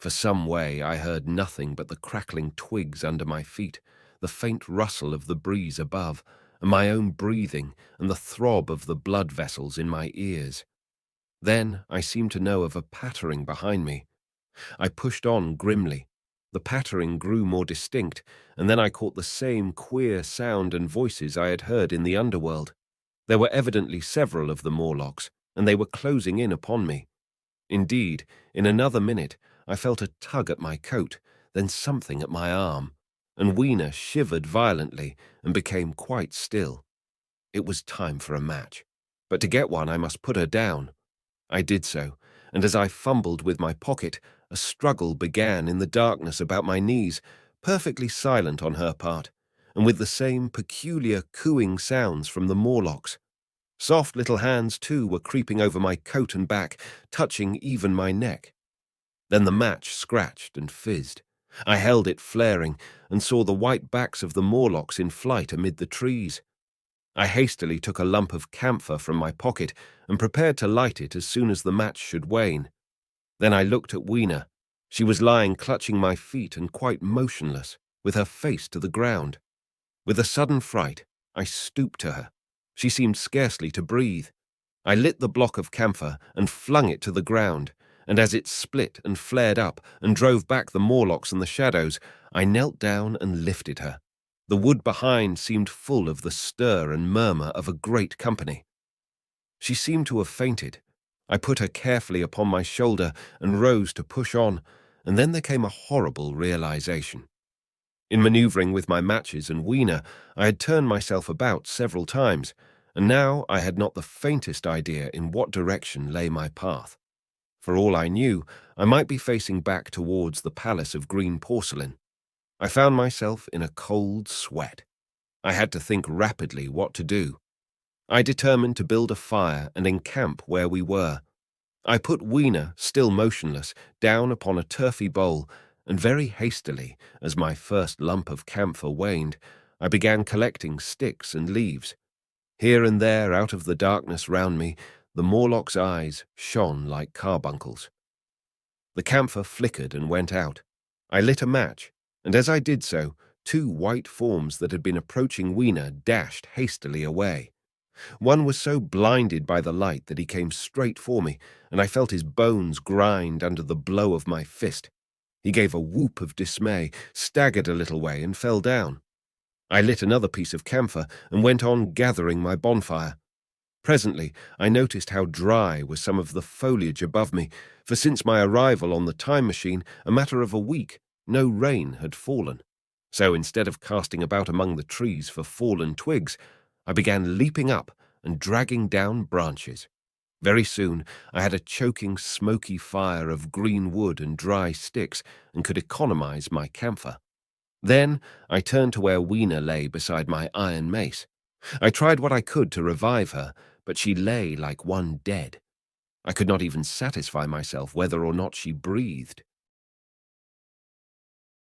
For some way I heard nothing but the crackling twigs under my feet, the faint rustle of the breeze above, and my own breathing and the throb of the blood vessels in my ears. Then I seemed to know of a pattering behind me. I pushed on grimly. The pattering grew more distinct, and then I caught the same queer sound and voices I had heard in the underworld. There were evidently several of the Morlocks, and they were closing in upon me. Indeed, in another minute, I felt a tug at my coat, then something at my arm, and Weena shivered violently and became quite still. It was time for a match, but to get one I must put her down. I did so, and as I fumbled with my pocket, a struggle began in the darkness about my knees, perfectly silent on her part, and with the same peculiar cooing sounds from the Morlocks. Soft little hands, too, were creeping over my coat and back, touching even my neck. Then the match scratched and fizzed. I held it flaring and saw the white backs of the Morlocks in flight amid the trees. I hastily took a lump of camphor from my pocket and prepared to light it as soon as the match should wane. Then I looked at Weena. She was lying clutching my feet and quite motionless, with her face to the ground. With a sudden fright, I stooped to her. She seemed scarcely to breathe. I lit the block of camphor and flung it to the ground, and as it split and flared up and drove back the Morlocks and the shadows, I knelt down and lifted her. The wood behind seemed full of the stir and murmur of a great company. She seemed to have fainted. I put her carefully upon my shoulder and rose to push on, and then there came a horrible realization. In maneuvering with my matches and Weena, I had turned myself about several times, and now I had not the faintest idea in what direction lay my path. For all I knew, I might be facing back towards the Palace of Green Porcelain. I found myself in a cold sweat. I had to think rapidly what to do. I determined to build a fire and encamp where we were. I put Weena, still motionless, down upon a turfy bowl, and very hastily, as my first lump of camphor waned, I began collecting sticks and leaves. Here and there, out of the darkness round me, the Morlock's eyes shone like carbuncles. The camphor flickered and went out. I lit a match, and as I did so, two white forms that had been approaching Weena dashed hastily away. One was so blinded by the light that he came straight for me, and I felt his bones grind under the blow of my fist. He gave a whoop of dismay, staggered a little way, and fell down. I lit another piece of camphor and went on gathering my bonfire. Presently, I noticed how dry was some of the foliage above me, for since my arrival on the time machine, a matter of a week, no rain had fallen. So instead of casting about among the trees for fallen twigs, I began leaping up and dragging down branches. Very soon I had a choking, smoky fire of green wood and dry sticks and could economize my camphor. Then I turned to where Weena lay beside my iron mace. I tried what I could to revive her, but she lay like one dead. I could not even satisfy myself whether or not she breathed.